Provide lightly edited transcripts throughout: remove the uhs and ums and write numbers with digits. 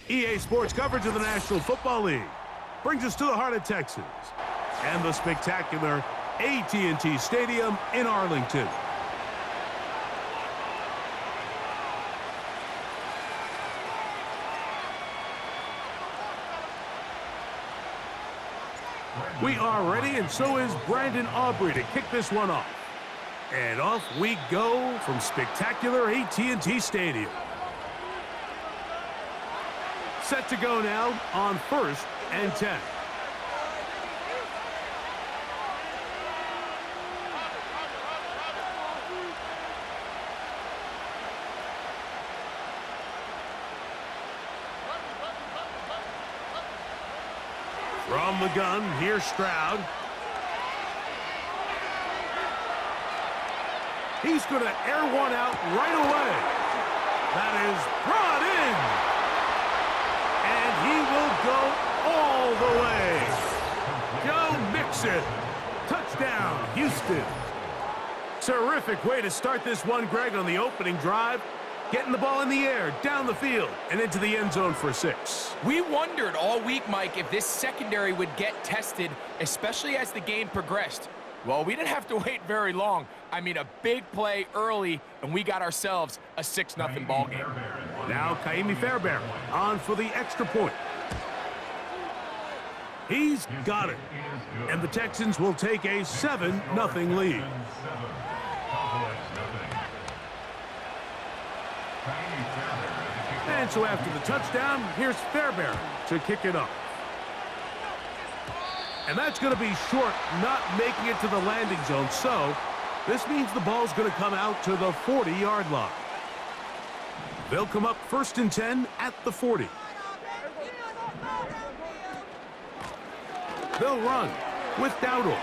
EA Sports coverage of the National Football League brings us to the heart of Texas and the spectacular AT&T Stadium in Arlington. We are ready, and so is Brandon Aubrey to kick this one off. And off we go from spectacular AT&T Stadium. Set to go now on 1st and 10. From the gun, here's Stroud. He's going to air one out right away. That is brought in. And he will go all the way. Go Mixon. Touchdown, Houston. Terrific way to start this one, Greg, on the opening drive. Getting the ball in the air, down the field, and into the end zone for 6. We wondered all week, Mike, if this secondary would get tested, especially as the game progressed. Well, we didn't have to wait very long. I mean, a big play early, and we got ourselves a 6-0 ball game. Now, Kaimi Fairbairn on for the extra point. He's got it. And the Texans will take a 7-0 lead. And so after the touchdown, here's Fairbairn to kick it up. And that's going to be short, not making it to the landing zone. So this means the ball's going to come out to the 40-yard line. They'll come up 1st and 10 at the 40. They'll run with Dowdle.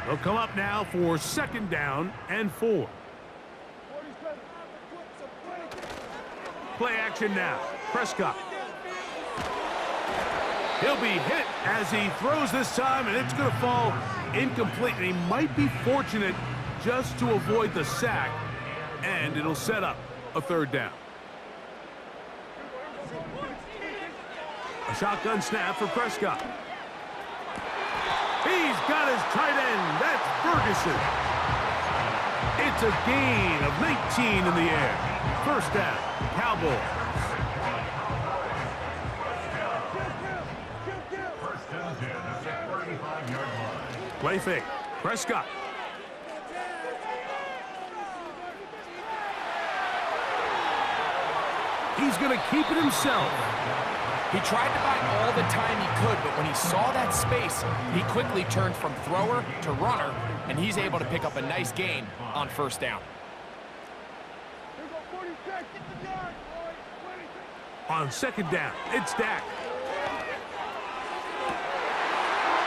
They'll come up now for 2nd down and 4. Play action now. Prescott. He'll be hit as he throws this time, and it's going to fall incomplete. And he might be fortunate just to avoid the sack, and it'll set up a 3rd down. A shotgun snap for Prescott. He's got his tight end. That's Ferguson. It's a gain of 19 in the air. 1st down, Cowboys. Play fake. Prescott. He's going to keep it himself. He tried to buy all the time he could, but when he saw that space, he quickly turned from thrower to runner, and he's able to pick up a nice gain on 1st down. On 2nd down, it's Dak.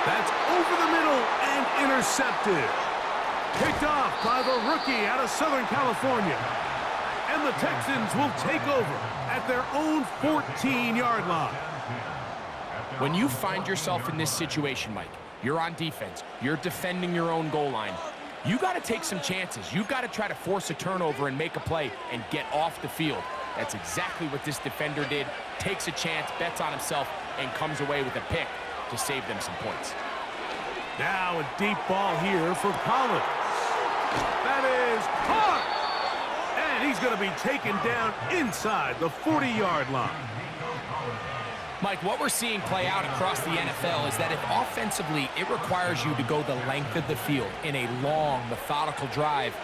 That's over the middle and intercepted. Picked off by the rookie out of Southern California. And the Texans will take over at their own 14-yard line. When you find yourself in this situation, Mike, you're on defense, you're defending your own goal line, you got to take some chances. You've got to try to force a turnover and make a play and get off the field. That's exactly what this defender did. Takes a chance, bets on himself, and comes away with a pick to save them some points. Now a deep ball here for Collins. That is caught! And he's going to be taken down inside the 40-yard line. Mike, what we're seeing play out across the NFL is that if offensively it requires you to go the length of the field in a long, methodical drive,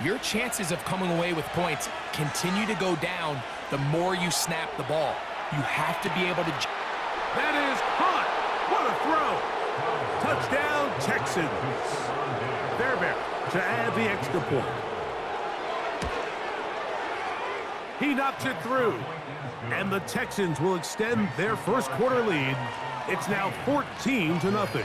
your chances of coming away with points continue to go down the more you snap the ball. You have to be able to... That is caught! What a throw! Touchdown, Texans. Fairbairn to add the extra point. He knocks it through, and the Texans will extend their first quarter lead. It's now 14-0.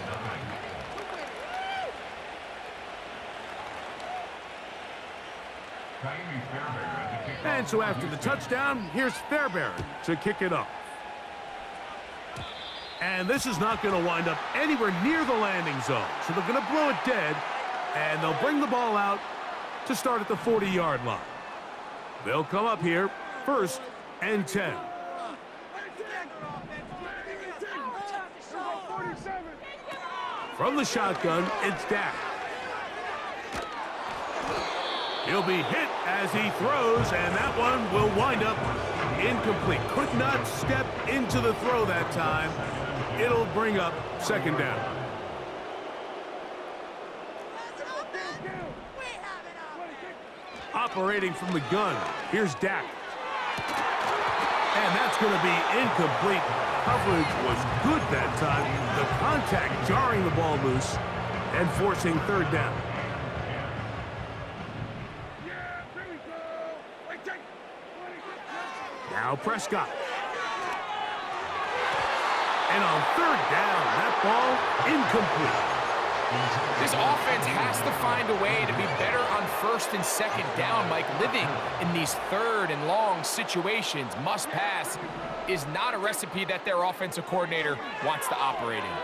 And so after the touchdown, here's Fairbairn to kick it off. And this is not going to wind up anywhere near the landing zone, so they're going to blow it dead, and they'll bring the ball out to start at the 40-yard line. They'll come up here, 1st and 10. From the shotgun, it's Dak. He'll be hit as he throws, and that one will wind up incomplete. Could not step into the throw that time. It'll bring up 2nd down. Operating from the gun, here's Dak. And that's going to be incomplete. Coverage was good that time. The contact jarring the ball loose and forcing 3rd down. Now Prescott. And on 3rd down, that ball incomplete. This offense has to find a way to be better on 1st and 2nd down, Mike. Living in these 3rd and long situations, must pass, is not a recipe that their offensive coordinator wants to operate in.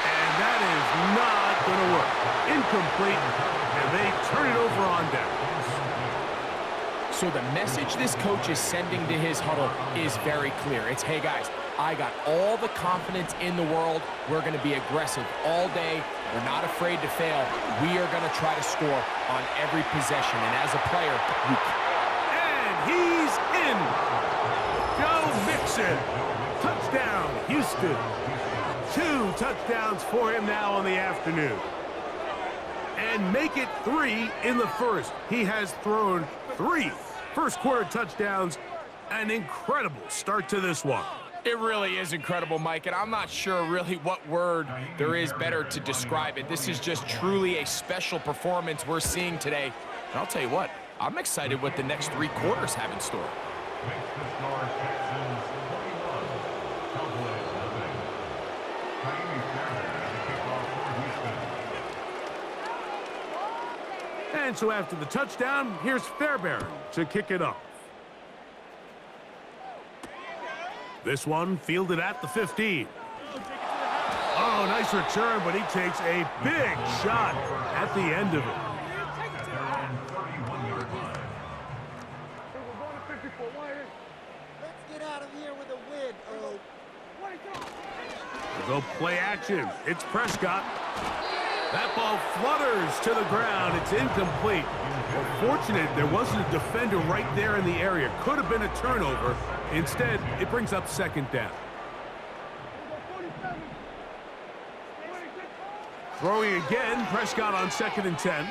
And that is not going to work. Incomplete, and they turn it over on down. So the message this coach is sending to his huddle is very clear. It's, hey guys, I got all the confidence in the world. We're going to be aggressive all day. We're not afraid to fail. We are going to try to score on every possession. And as a player, and he's in. Joe Mixon. Touchdown, Houston. 2 touchdowns for him now on the afternoon. And make it 3 in the 1st. He has thrown 3 first-quarter touchdowns. An incredible start to this one. It really is incredible, Mike, and I'm not sure really what word there is better to describe it. This is just truly a special performance we're seeing today. And I'll tell you what, I'm excited what the next 3 quarters have in store. And so after the touchdown, here's Fairbairn to kick it off. This one fielded at the 15. Oh, nice return, but he takes a big shot at the end of it. Let's get out of here with a win, oh. We'll go play action. It's Prescott. That ball flutters to the ground. It's incomplete. Well, fortunate there wasn't a defender right there in the area. Could have been a turnover. Instead, it brings up 2nd down. Throwing again, Prescott on 2nd and 10.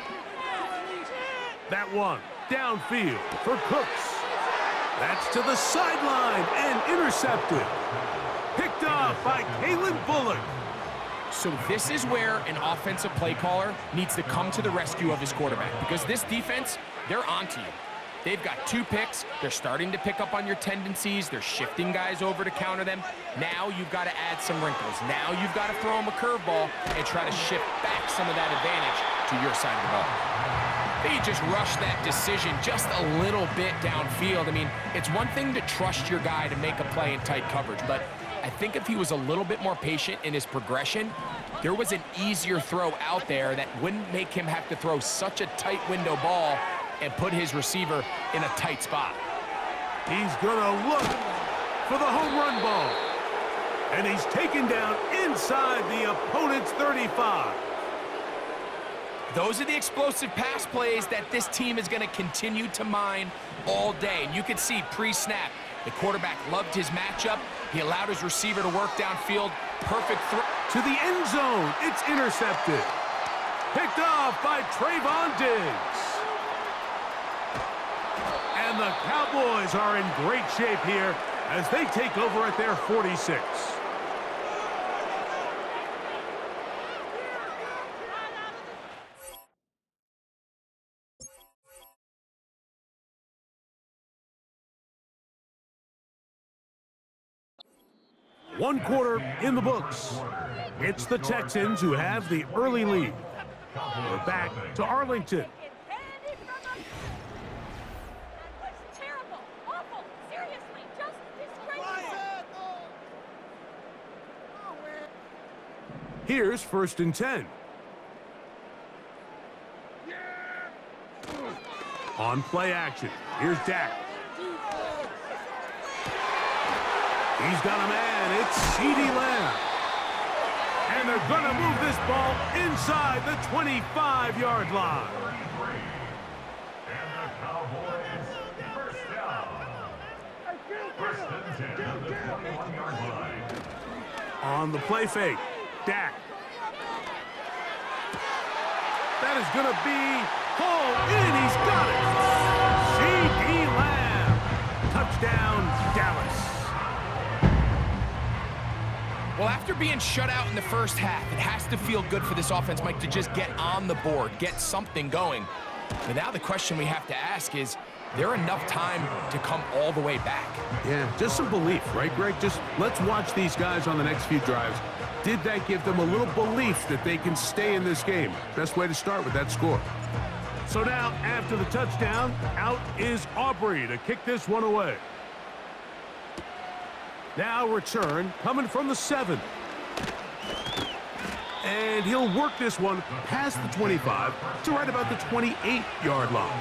That one downfield for Cooks. That's to the sideline and intercepted. Picked off by Kalen Bullock. So this is where an offensive play caller needs to come to the rescue of his quarterback, because this defense, they're onto you. They've got 2 picks. They're starting to pick up on your tendencies. They're shifting guys over to counter them. Now you've got to add some wrinkles. Now you've got to throw them a curveball and try to shift back some of that advantage to your side of the ball. They just rushed that decision just a little bit downfield. I mean, it's one thing to trust your guy to make a play in tight coverage, but I think if he was a little bit more patient in his progression, there was an easier throw out there that wouldn't make him have to throw such a tight window ball and put his receiver in a tight spot. He's gonna look for the home run ball. And he's taken down inside the opponent's 35. Those are the explosive pass plays that this team is gonna continue to mine all day. And you can see pre-snap, the quarterback loved his matchup. He allowed his receiver to work downfield. Perfect throw. To the end zone, it's intercepted. Picked off by Trayvon Diggs. And the Cowboys are in great shape here as they take over at their 46. One quarter in the books. It's the Texans who have the early lead. We're back to Arlington. Terrible, awful, seriously, just disgraceful. Here's 1st and 10. On play action, here's Dak. He's got a man, it's CeeDee Lamb. And they're gonna move this ball inside the 25-yard line. And the Cowboys first down. First and 10 at the 21-yard line. On the play fake, Dak. That is gonna be hauled in, he's got it. CeeDee Lamb, touchdown Dallas. Well, after being shut out in the first half, it has to feel good for this offense, Mike, to just get on the board, get something going. But now the question we have to ask is there enough time to come all the way back? Yeah, just some belief, right, Greg? Just let's watch these guys on the next few drives. Did that give them a little belief that they can stay in this game? Best way to start with that score. So now, after the touchdown, out is Aubrey to kick this one away. Now return coming from the 7. And he'll work this one past the 25 to right about the 28-yard line.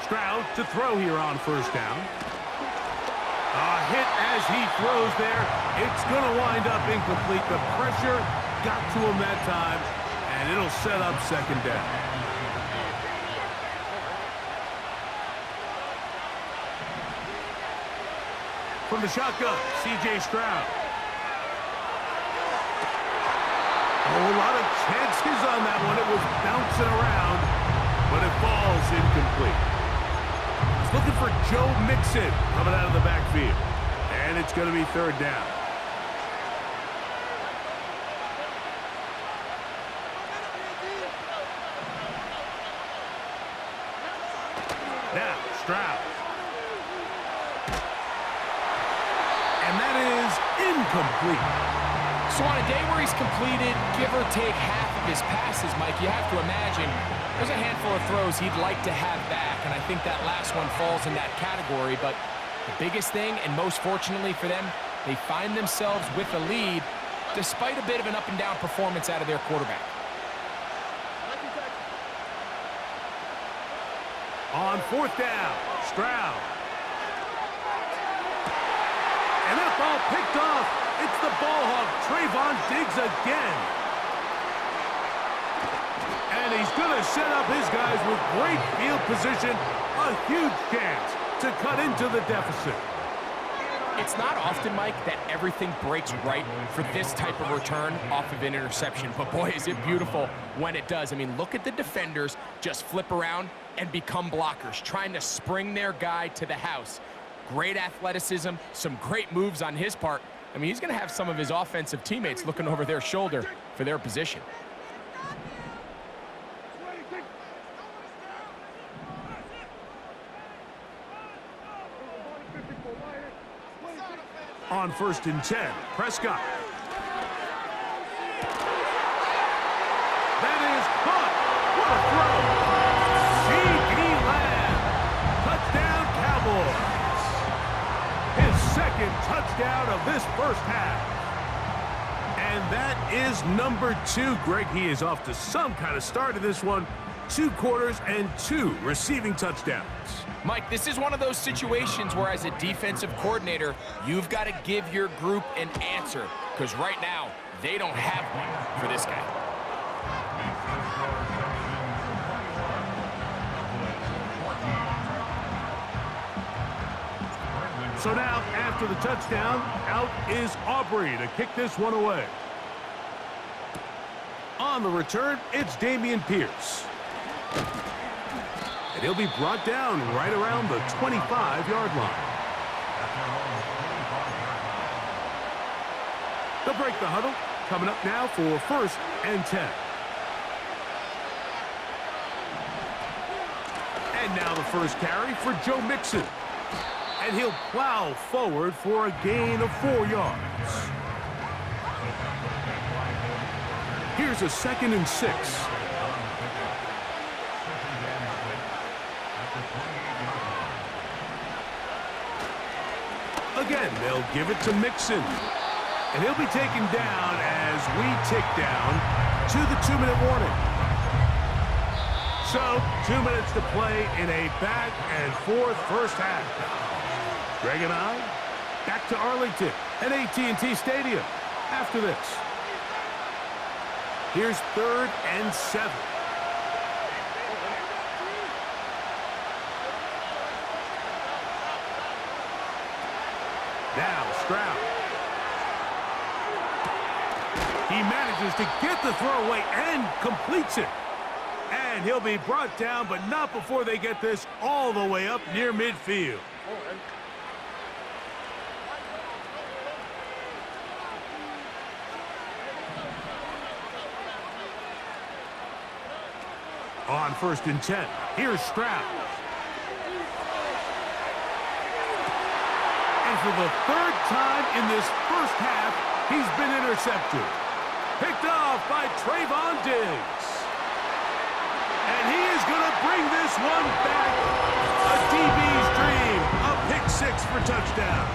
Stroud to throw here on 1st down. A hit as he throws there. It's going to wind up incomplete. The pressure got to him that time, and it'll set up 2nd down. From the shotgun, C.J. Stroud. Oh, a lot of chances on that one. It was bouncing around, but it falls incomplete. Looking for Joe Mixon coming out of the backfield. And it's going to be 3rd down. Now, Stroud. And that is incomplete. So on a day where he's completed, give or take half of his passes, Mike, you have to imagine there's a handful of throws he'd like to have back, and I think that last one falls in that category. But the biggest thing, and most fortunately for them, they find themselves with a lead despite a bit of an up-and-down performance out of their quarterback. On 4th down, Stroud. And that ball picked off. It's the ball hawk, Trayvon Diggs again. And he's going to set up his guys with great field position. A huge chance to cut into the deficit. It's not often, Mike, that everything breaks right for this type of return off of an interception. But boy, is it beautiful when it does. I mean, look at the defenders just flip around and become blockers, trying to spring their guy to the house. Great athleticism, some great moves on his part. I mean, he's going to have some of his offensive teammates looking over their shoulder for their position. On 1st and 10, Prescott. That is caught. What a throw. CeeDee Lamb. Touchdown, Cowboys. His 2nd touchdown of this first half. And that is number 2. Greg, he is off to some kind of start in this one. 2 quarters and 2 receiving touchdowns. Mike, this is one of those situations where as a defensive coordinator, you've got to give your group an answer. Because right now, they don't have one for this guy. So now, after the touchdown, out is Aubrey to kick this one away. On the return, it's Dameon Pierce. And he'll be brought down right around the 25-yard line. They'll break the huddle. Coming up now for 1st and 10. And now the first carry for Joe Mixon. And he'll plow forward for a gain of 4 yards. Here's a 2nd and 6. Again, they'll give it to Mixon. And he'll be taken down as we tick down to the 2-minute warning. So, 2 minutes to play in a back-and-forth first half. Greg and I, back to Arlington at AT&T Stadium after this. Here's 3rd and 7. Now, Stroud. He manages to get the throw away and completes it. And he'll be brought down, but not before they get this all the way up near midfield. On 1st and 10, here's Stroud. And for the 3rd time in this first half, he's been intercepted. Picked off by Trayvon Diggs. And he is going to bring this one back. A DB's dream. A pick 6 for touchdown.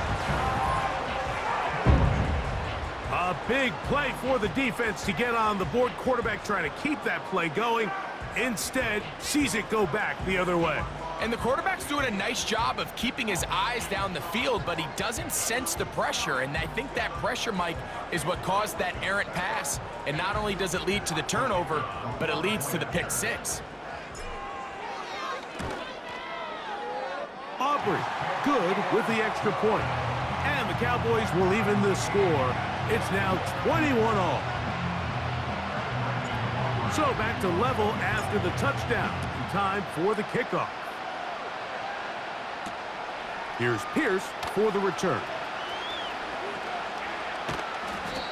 A big play for the defense to get on the board. Quarterback trying to keep that play going. Instead, sees it go back the other way. And the quarterback's doing a nice job of keeping his eyes down the field, but he doesn't sense the pressure. And I think that pressure, Mike, is what caused that errant pass. And not only does it lead to the turnover, but it leads to the pick 6. Aubrey, good with the extra point. And the Cowboys will even the score. It's now 21-all. So back to level after the touchdown. Time for the kickoff. Here's Pierce for the return.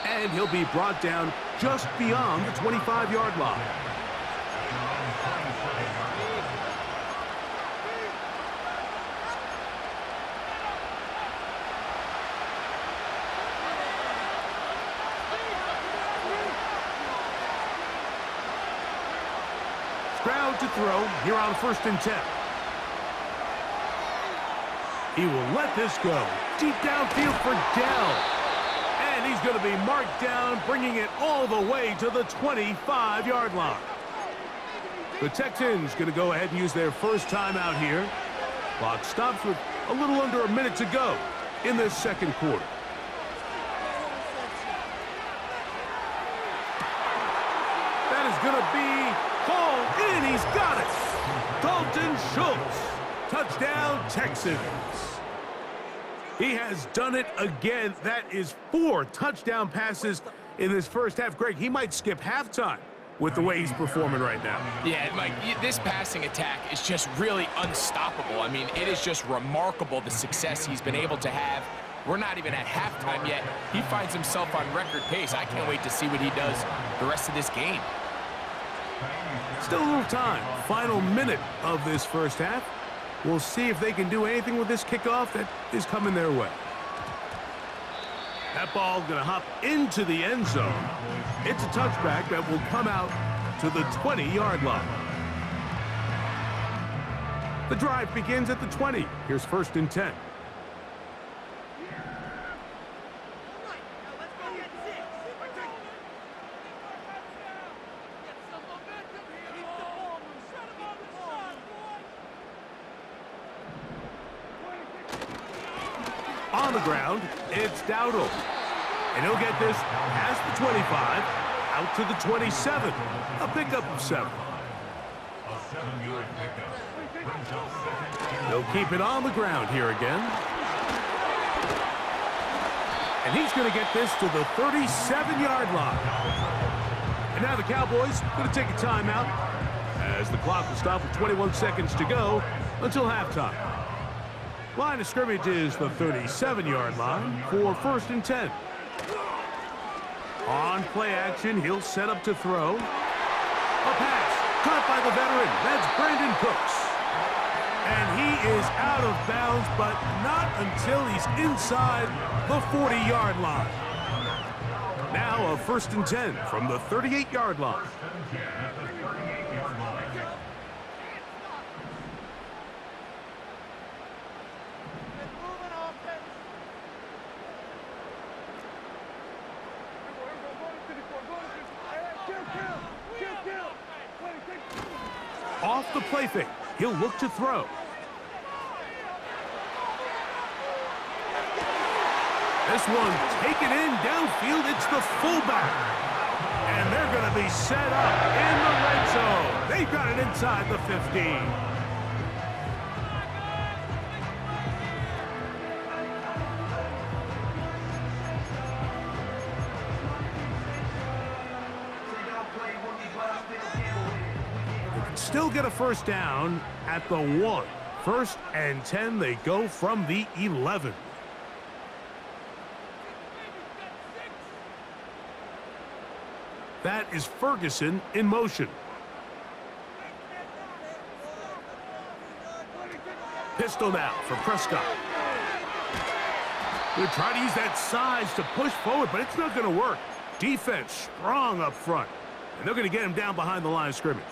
And he'll be brought down just beyond the 25-yard line. Stroud to throw here on 1st and 10. He will let this go. Deep downfield for Dell. And he's going to be marked down, bringing it all the way to the 25-yard line. The Texans going to go ahead and use their first timeout here. Clock stops with a little under a minute to go in this 2nd quarter. That is going to be called in. He's got it. Dalton Schultz. Touchdown, Texans. He has done it again. That is 4 touchdown passes in this first half. Greg, he might skip halftime with the way he's performing right now. Yeah, Mike, this passing attack is just really unstoppable. I mean, it is just remarkable the success he's been able to have. We're not even at halftime yet. He finds himself on record pace. I can't wait to see what he does the rest of this game. Still a little time. Final minute of this first half. We'll see if they can do anything with this kickoff that is coming their way. That ball going to hop into the end zone. It's a touchback that will come out to the 20-yard line. The drive begins at the 20. Here's 1st and 10. On the ground, it's Dowdle. And he'll get this past the 25, out to the 27. A pickup of 7. A 7-yard pickup. Brings up 2nd. They'll keep it on the ground here again. And he's going to get this to the 37-yard line. And now the Cowboys going to take a timeout as the clock will stop with 21 seconds to go until halftime. Line of scrimmage is the 37-yard line for 1st and 10. On play action, he'll set up to throw. A pass caught by the veteran. That's Brandon Cooks. And he is out of bounds, but not until he's inside the 40-yard line. Now a 1st and 10 from the 38-yard line. Off the play fake, he'll look to throw. This one taken in downfield. It's the fullback. And they're going to be set up in the red zone. They've got it inside the 15. Still get a 1st down at the 1. 1st and 10, they go from the 11. That is Ferguson in motion. Pistol now for Prescott. They're trying to use that size to push forward, but it's not going to work. Defense strong up front, and they're going to get him down behind the line of scrimmage.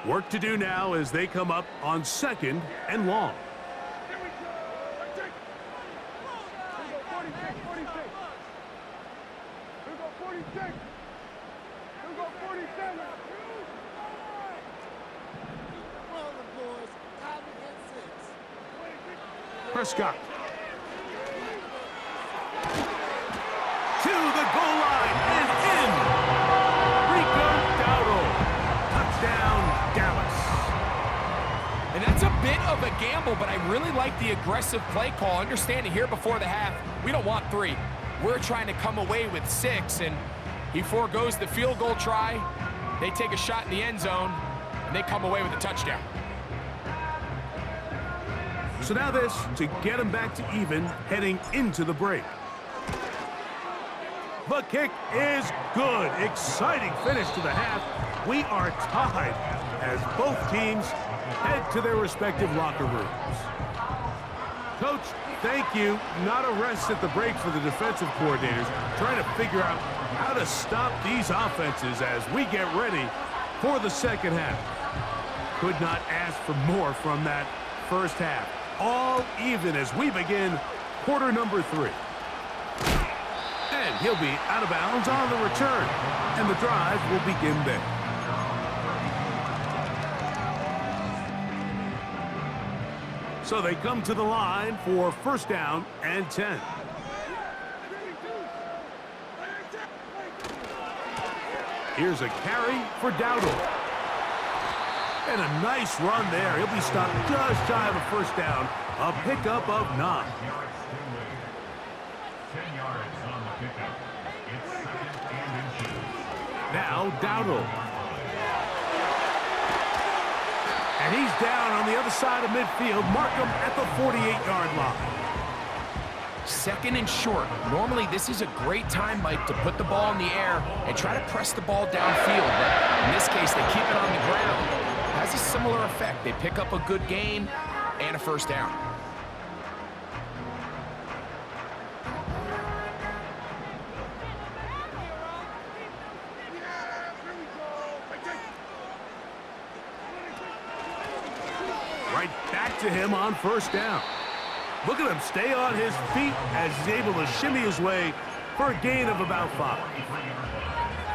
Work to do now as they come up on 2nd and long. Prescott. To the goal line and in. Rico Dowdle. Touchdown, Dallas. And that's a bit of a gamble, but I really like the aggressive play call. Understanding here before the half, we don't want 3. We're trying to come away with 6, and he forgoes the field goal try. They take a shot in the end zone, and they come away with a touchdown. So now this to get him back to even heading into the break. The kick is good. Exciting finish to the half. We are tied as both teams head to their respective locker rooms. Coach, thank you. Not a rest at the break for the defensive coordinators, trying to figure out how to stop these offenses as we get ready for the second half. Could not ask for more from that first half. All even as we begin quarter number 3. And he'll be out of bounds on the return, and the drive will begin there. So they come to the line for 1st down and 10. Here's a carry for Dowdle. And a nice run there. He'll be stopped just shy of a 1st down. A pickup of 9. 10 yards on the pickup. It's 2nd and inches. Now Dowdle. And he's down on the other side of midfield. Mark him at the 48-yard line. 2nd and short. Normally, this is a great time, Mike, to put the ball in the air and try to press the ball downfield. But in this case, they keep it on the ground. Has a similar effect. They pick up a good gain and a 1st down. Right back to him on 1st down. Look at him stay on his feet as he's able to shimmy his way for a gain of about 5.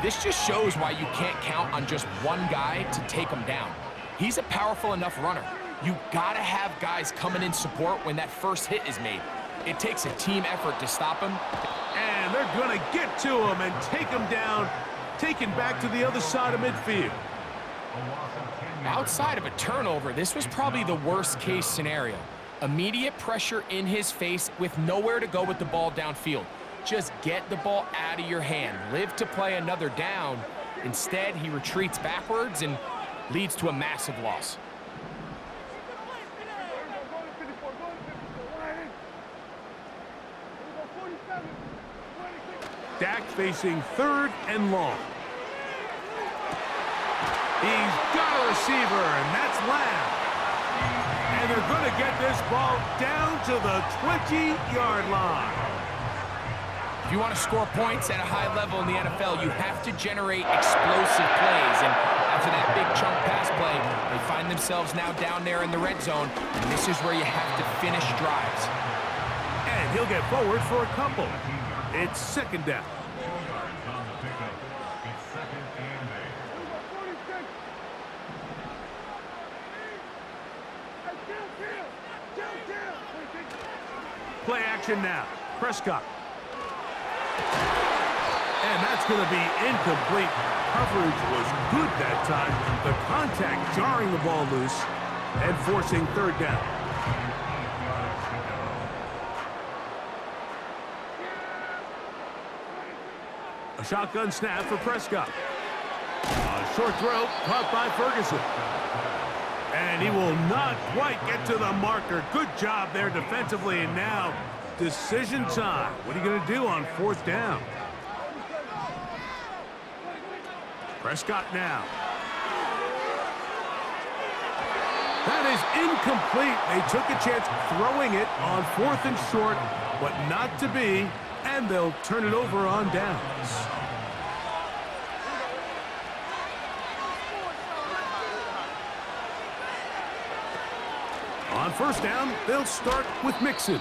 This just shows why you can't count on just one guy to take him down. He's a powerful enough runner. You gotta have guys coming in support when that first hit is made. It takes a team effort to stop him. And they're gonna get to him and take him down, taken back to the other side of midfield. Outside of a turnover, this was probably the worst-case scenario. Immediate pressure in his face with nowhere to go with the ball downfield. Just get the ball out of your hand. Live to play another down. Instead, he retreats backwards and leads to a massive loss. Dak facing 3rd and long. He's got a receiver, and that's Lamb. And they're going to get this ball down to the 20-yard line. If you want to score points at a high level in the NFL, you have to generate explosive plays. And after that big chunk pass play, they find themselves now down there in the red zone. And this is where you have to finish drives. And he'll get forward for a couple. It's 2nd down. Play action now. Prescott. And that's going to be incomplete. Coverage was good that time. The contact jarring the ball loose and forcing 3rd down. A shotgun snap for Prescott. A short throw caught by Ferguson. And he will not quite get to the marker. Good job there defensively. And now, decision time. What are you going to do on 4th down? Prescott now. That is incomplete. They took a chance throwing it on 4th and short, but not to be. And they'll turn it over on downs. On 1st down, they'll start with Mixon.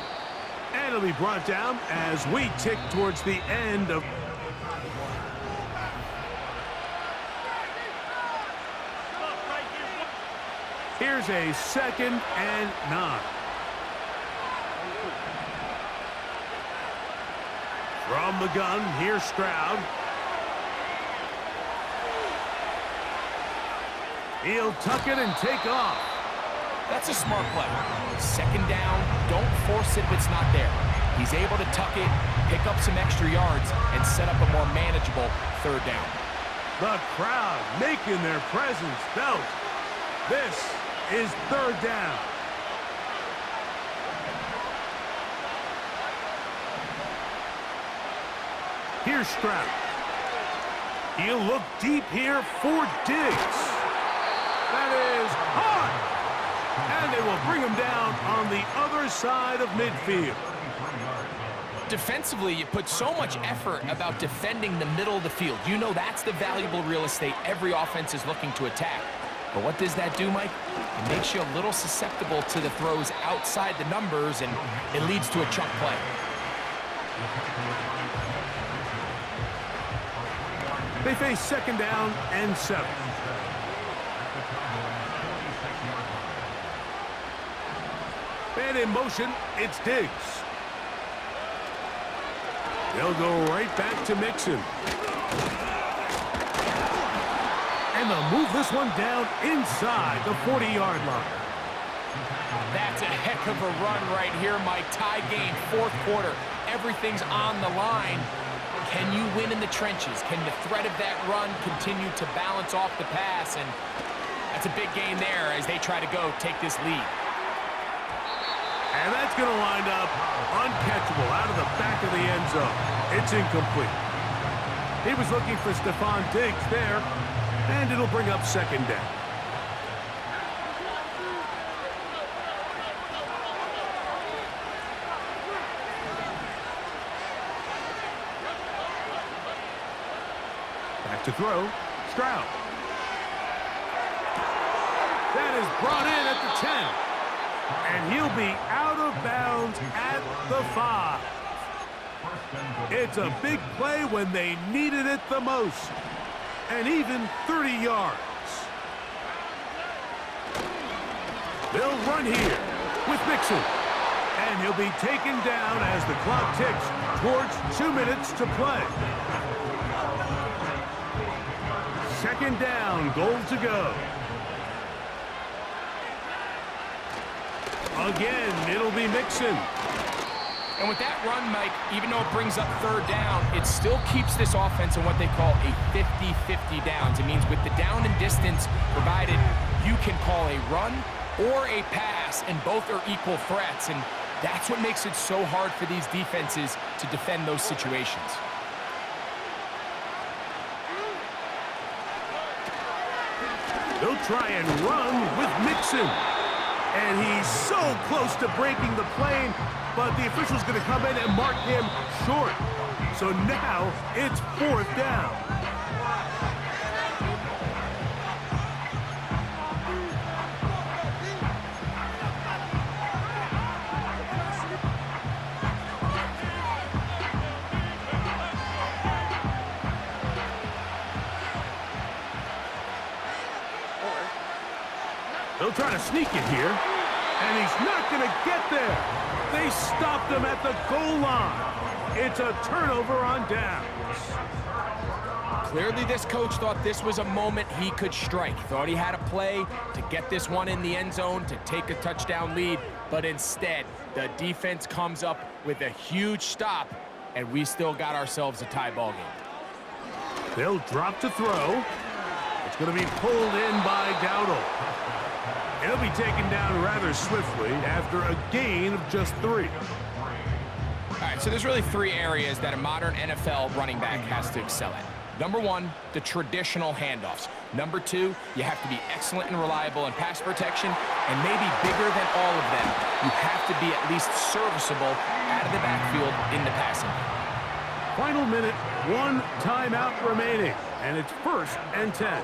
And it'll be brought down as we tick towards the end of... Here's a 2nd and 9. From the gun, here's Stroud. He'll tuck it and take off. That's a smart play. 2nd down, don't force it if it's not there. He's able to tuck it, pick up some extra yards, and set up a more manageable 3rd down. The crowd making their presence felt. This is 3rd down. Here's Stroud. He'll look deep here for Diggs. That is hard. And they will bring him down on the other side of midfield. Defensively, you put so much effort about defending the middle of the field. You know that's the valuable real estate every offense is looking to attack. But what does that do, Mike? It makes you a little susceptible to the throws outside the numbers, and it leads to a chunk play. They face 2nd down and 7. And in motion, it's Diggs. They'll go right back to Mixon. And they'll move this one down inside the 40-yard line. That's a heck of a run right here, Mike. Tie game, 4th quarter. Everything's on the line. Can you win in the trenches? Can the threat of that run continue to balance off the pass? And that's a big gain there as they try to go take this lead. And that's going to wind up uncatchable out of the back of the end zone. It's incomplete. He was looking for Stephon Diggs there, and it'll bring up 2nd down. Back to throw, Stroud. That is brought in at the 10. And he'll be out of bounds at the 5. It's a big play when they needed it the most. And even 30 yards. They'll run here with Mixon. And he'll be taken down as the clock ticks towards 2 minutes to play. Second down, goal to go. Again, it'll be Mixon. And with that run, Mike, even though it brings up third down, it still keeps this offense in what they call a 50-50 downs. It means with the down and distance provided, you can call a run or a pass, and both are equal threats. And that's what makes it so hard for these defenses to defend those situations. They'll try and run with Mixon. And he's so close to breaking the plane, but the official's going to come in and mark him short. So now it's fourth down. They'll try to sneak it here, and he's not going to get there. They stopped him at the goal line. It's a turnover on downs. Clearly, this coach thought this was a moment he could strike. Thought he had a play to get this one in the end zone to take a touchdown lead, but instead, the defense comes up with a huge stop, and we still got ourselves a tie ball game. They'll drop to throw. It's going to be pulled in by Dowdle. It'll be taken down rather swiftly after a gain of just 3. All right, so there's really 3 areas that a modern NFL running back has to excel at. Number 1, the traditional handoffs. Number 2, you have to be excellent and reliable in pass protection, and maybe bigger than all of them, you have to be at least serviceable out of the backfield in the passing game. Final minute, 1 timeout remaining, and it's 1st and 10.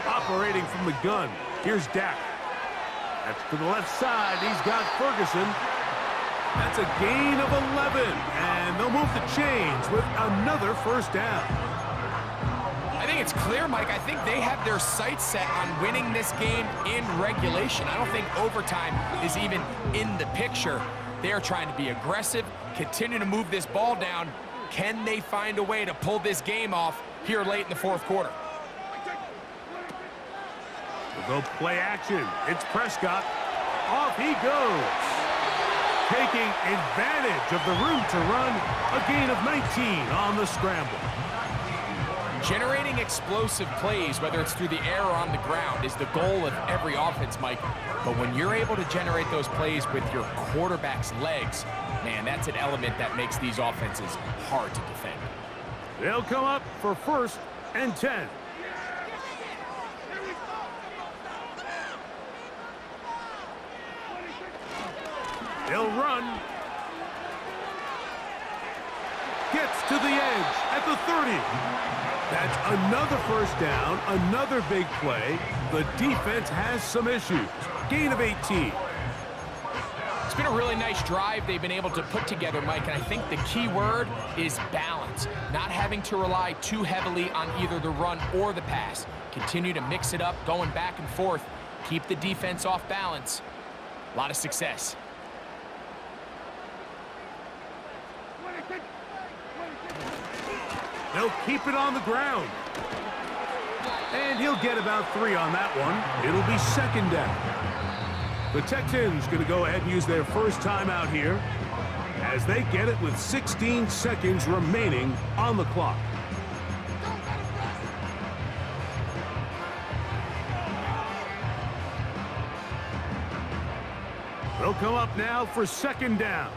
Operating from the gun, here's Dak. That's to the left side. He's got Ferguson. That's a gain of 11, and they'll move the chains with another first down. I think it's clear, Mike. I think they have their sights set on winning this game in regulation. I don't think overtime is even in the picture. They're trying to be aggressive, continue to move this ball down. Can they find a way to pull this game off here late in the 4th quarter? They'll go play action. It's Prescott. Off he goes. Taking advantage of the room to run, a gain of 19 on the scramble. Generating explosive plays, whether it's through the air or on the ground, is the goal of every offense, Mike. But when you're able to generate those plays with your quarterback's legs, man, that's an element that makes these offenses hard to defend. They'll come up for 1st and 10. They'll run. Gets to the edge at the 30. That's another first down, another big play. The defense has some issues. Gain of 18. It's been a really nice drive they've been able to put together, Mike, and I think the key word is balance. Not having to rely too heavily on either the run or the pass. Continue to mix it up, going back and forth. Keep the defense off balance. A lot of success. They'll keep it on the ground. And he'll get about 3 on that one. It'll be 2nd down. The Texans going to go ahead and use their first timeout here as they get it with 16 seconds remaining on the clock. They'll come up now for 2nd down.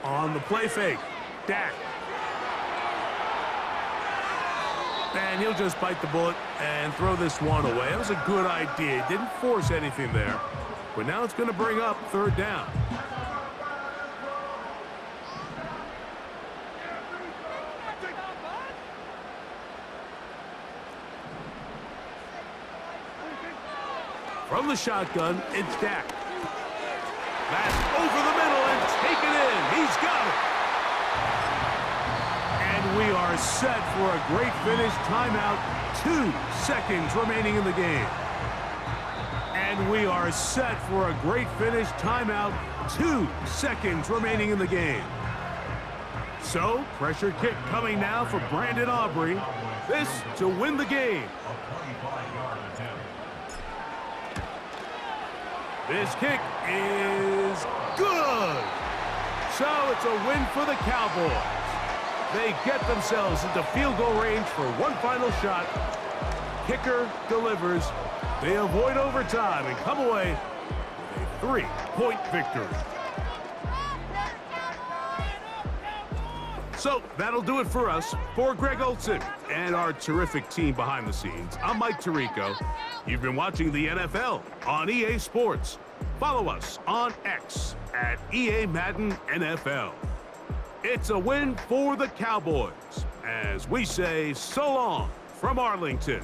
On the play fake, Dak. And he'll just bite the bullet and throw this one away. It was a good idea. Didn't force anything there. But now it's going to bring up 3rd down. From the shotgun, it's Dak. That's over the middle and taken in. He's got it. And we are set for a great finish. Timeout. 2 seconds remaining in the game. And we are set for a great finish. Timeout. 2 seconds remaining in the game. So, pressure kick coming now for Brandon Aubrey. This to win the game. This kick is good. So, it's a win for the Cowboys. They get themselves into field goal range for one final shot. Kicker delivers. They avoid overtime and come away with a 3-point victory. So that'll do it for us. For Greg Olson and our terrific team behind the scenes, I'm Mike Tirico. You've been watching the NFL on EA Sports. Follow us on X at EA Madden NFL. It's a win for the Cowboys as we say so long from Arlington.